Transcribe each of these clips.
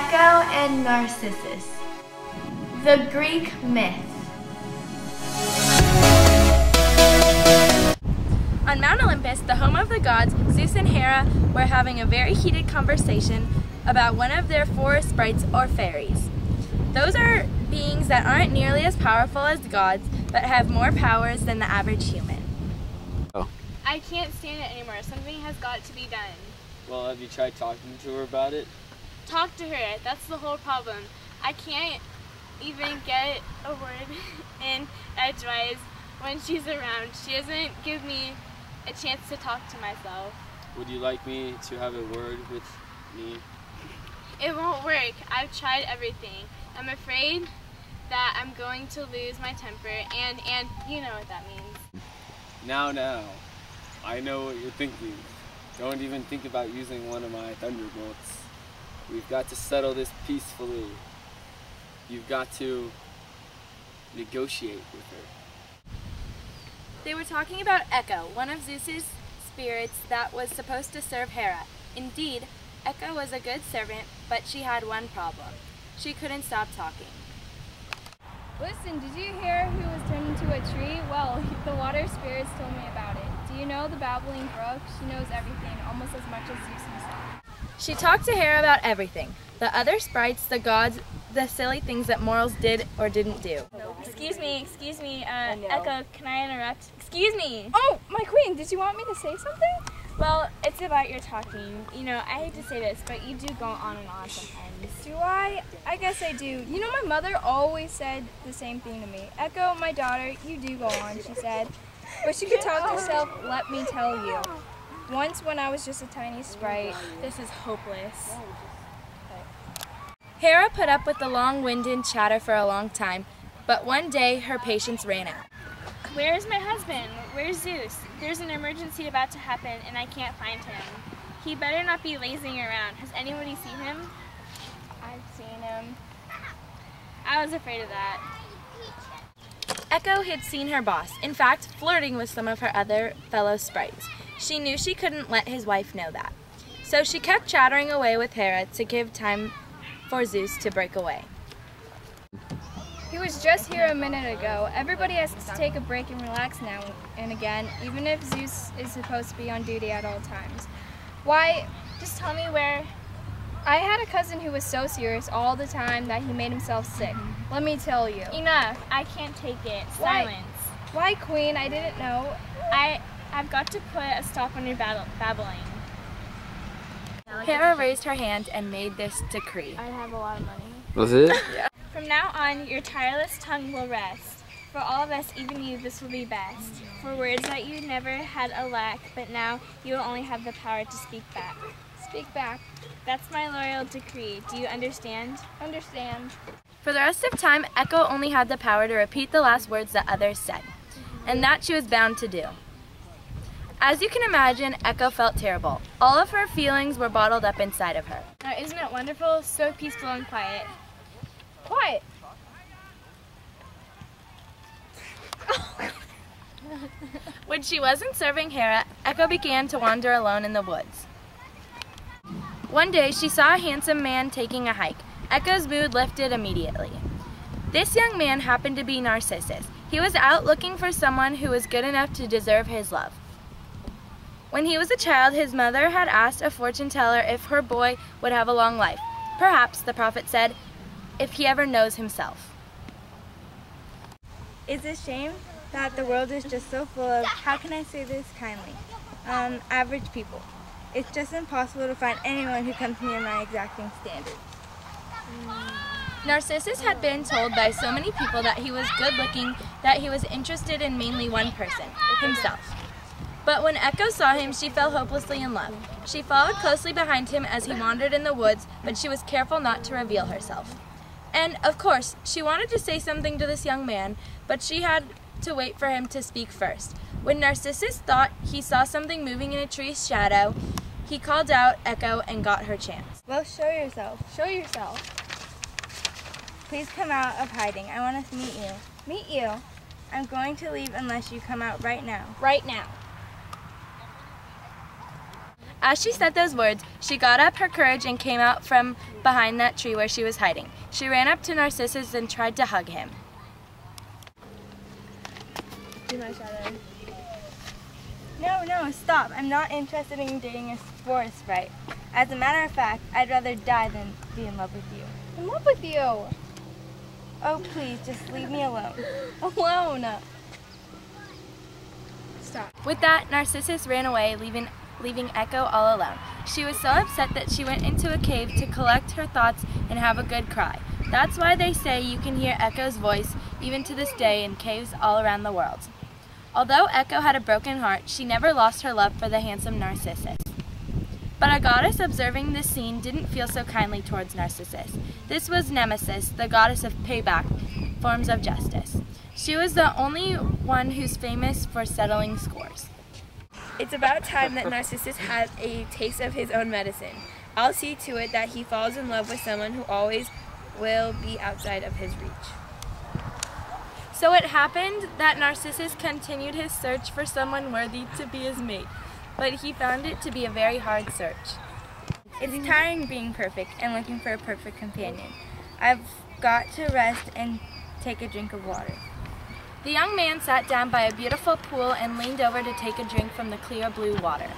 Echo and Narcissus. The Greek myth. On Mount Olympus, the home of the gods, Zeus and Hera were having a very heated conversation about one of their four sprites or fairies. Those are beings that aren't nearly as powerful as gods, but have more powers than the average human. Oh. I can't stand it anymore. Something has got to be done. Well, have you tried talking to her about it? Talk to her. That's the whole problem. I can't even get a word in edgewise when she's around. She doesn't give me a chance to talk to myself. Would you like me to have a word with me? It won't work. I've tried everything. I'm afraid that I'm going to lose my temper, and you know what that means. Now, I know what you're thinking. Don't even think about using one of my thunderbolts. We've got to settle this peacefully. You've got to negotiate with her. They were talking about Echo, one of Zeus's spirits that was supposed to serve Hera. Indeed, Echo was a good servant, but she had one problem. She couldn't stop talking. Listen, did you hear who was turned into a tree? Well, the water spirits told me about it. Do you know the babbling brook? She knows everything, almost as much as Zeus himself. She talked to Hera about everything. The other sprites, the gods, the silly things that mortals did or didn't do. Excuse me, Echo, can I interrupt? Excuse me! Oh, my queen, did you want me to say something? Well, it's about your talking. You know, I hate to say this, but you do go on and on sometimes. Do I? I guess I do. You know, my mother always said the same thing to me. Echo, my daughter, you do go on, she said. But she could talk herself, let me tell you. Once when I was just a tiny sprite. This is hopeless. Hera put up with the long-winded chatter for a long time, but one day her patience ran out. Where's my husband? Where's Zeus? There's an emergency about to happen and I can't find him. He better not be lazing around. Has anybody seen him? I've seen him. I was afraid of that. Echo had seen her boss, in fact, flirting with some of her other fellow sprites. She knew she couldn't let his wife know that. So she kept chattering away with Hera to give time for Zeus to break away. He was just here a minute ago. Everybody has to take a break and relax now and again, even if Zeus is supposed to be on duty at all times. Why, just tell me where. I had a cousin who was so serious all the time that he made himself sick. Let me tell you. Enough. I can't take it. Silence. Why, Queen? I didn't know. I've got to put a stop on your babbling. Hera raised her hand and made this decree. I have a lot of money. Was it? Yeah. From now on, your tireless tongue will rest. For all of us, even you, this will be best. For words that you never had a lack, but now you will only have the power to speak back. Speak back. That's my loyal decree. Do you understand? Understand. For the rest of time, Echo only had the power to repeat the last words that others said, and that she was bound to do. As you can imagine, Echo felt terrible. All of her feelings were bottled up inside of her. Now, isn't it wonderful? So peaceful and quiet. Quiet. When she wasn't serving Hera, Echo began to wander alone in the woods. One day, she saw a handsome man taking a hike. Echo's mood lifted immediately. This young man happened to be Narcissus. He was out looking for someone who was good enough to deserve his love. When he was a child, his mother had asked a fortune teller if her boy would have a long life. Perhaps, the prophet said, if he ever knows himself. It's a shame that the world is just so full of, how can I say this kindly, average people. It's just impossible to find anyone who comes near my exacting standards. Narcissus had been told by so many people that he was good-looking that he was interested in mainly one person, himself. But when Echo saw him, she fell hopelessly in love. She followed closely behind him as he wandered in the woods, but she was careful not to reveal herself. And, of course, she wanted to say something to this young man, but she had to wait for him to speak first. When Narcissus thought he saw something moving in a tree's shadow, he called out Echo and got her chance. Well, show yourself. Show yourself. Please come out of hiding. I want to meet you. Meet you. I'm going to leave unless you come out right now. Right now. As she said those words, she got up her courage and came out from behind that tree where she was hiding. She ran up to Narcissus and tried to hug him. Do my shadow. No, stop. I'm not interested in dating a forest sprite. As a matter of fact, I'd rather die than be in love with you. In love with you. Oh, please, just leave me alone. Alone. Stop. With that, Narcissus ran away, leaving Echo all alone. She was so upset that she went into a cave to collect her thoughts and have a good cry. That's why they say you can hear Echo's voice even to this day in caves all around the world. Although Echo had a broken heart, she never lost her love for the handsome Narcissus. But a goddess observing this scene didn't feel so kindly towards Narcissus. This was Nemesis, the goddess of payback, forms of justice. She was the only one who's famous for settling scores. It's about time that Narcissus had a taste of his own medicine. I'll see to it that he falls in love with someone who always will be outside of his reach. So it happened that Narcissus continued his search for someone worthy to be his mate, but he found it to be a very hard search. It's tiring being perfect and looking for a perfect companion. I've got to rest and take a drink of water. The young man sat down by a beautiful pool and leaned over to take a drink from the clear blue water.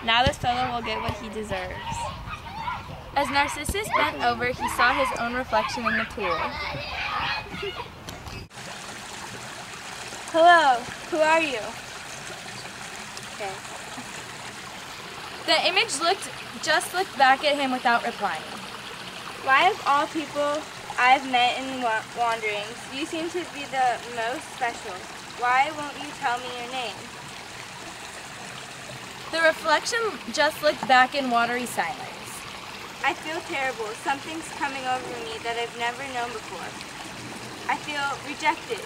Now this fellow will get what he deserves. As Narcissus bent over, he saw his own reflection in the pool. Hello, who are you? Okay. The image looked back at him without replying. Why of all people I've met in wanderings, you seem to be the most special. Why won't you tell me your name? The reflection just looked back in watery silence. I feel terrible. Something's coming over me that I've never known before. I feel rejected.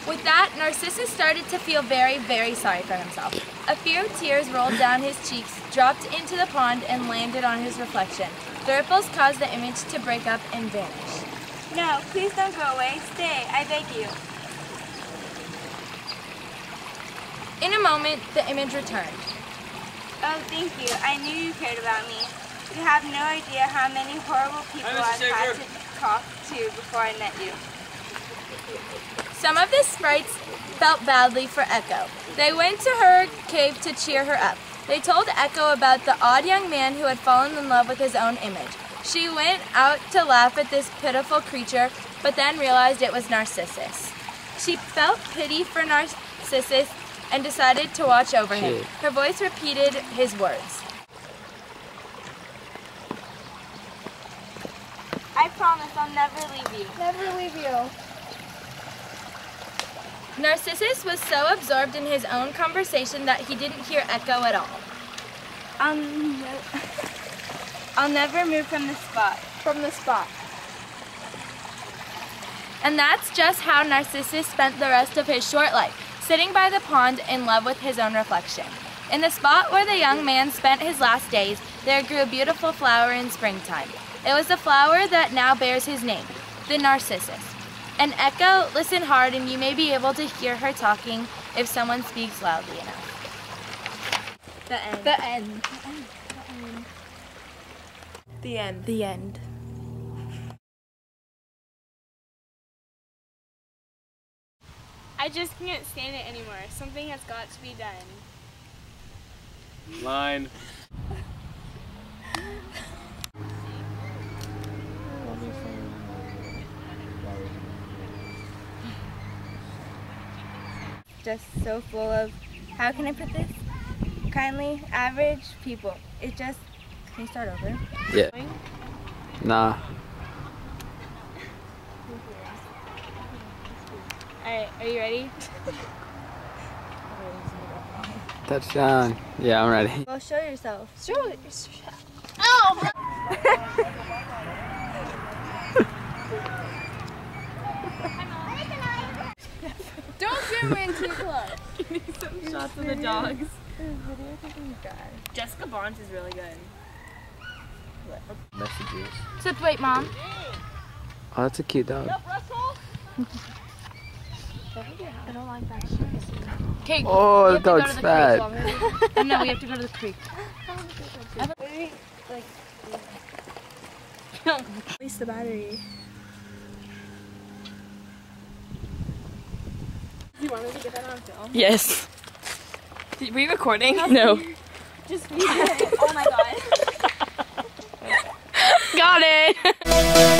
With that, Narcissus started to feel very, very sorry for himself. A few tears rolled down his cheeks, dropped into the pond, and landed on his reflection. The ripples caused the image to break up and vanish. No, please don't go away. Stay, I beg you. In a moment, the image returned. Oh, thank you. I knew you cared about me. You have no idea how many horrible people I've had to talk to before I met you. Some of the sprites felt badly for Echo. They went to her cave to cheer her up. They told Echo about the odd young man who had fallen in love with his own image. She went out to laugh at this pitiful creature, but then realized it was Narcissus. She felt pity for Narcissus and decided to watch over him. Her voice repeated his words. I promise I'll never leave you. Never leave you. Narcissus was so absorbed in his own conversation that he didn't hear Echo at all. I'll never move from this spot. From the spot. And that's just how Narcissus spent the rest of his short life, sitting by the pond in love with his own reflection. In the spot where the young man spent his last days, there grew a beautiful flower in springtime. It was the flower that now bears his name, the Narcissus. And Echo, listen hard and you may be able to hear her talking if someone speaks loudly enough. The end. The end. The end. The end. I just can't stand it anymore. Something has got to be done. Line. Just so full of, how can I put this? Kindly, average people. It just, can you start over? Yeah. Nah. Alright, are you ready? Touchdown. Yeah, I'm ready. Well, show yourself. Oh! Don't zoom in too close. Give me some shots of the dogs. God. Jessica Barnes is really good. Messages. So wait, Mom. Oh, that's a cute dog. I don't like that shit. Okay. Oh, the dog's fat. No, we have to go to the creek. Waste the battery. Do you want me to get that on film? Yes. Were you recording? No. Just video it. Oh my god. Got it.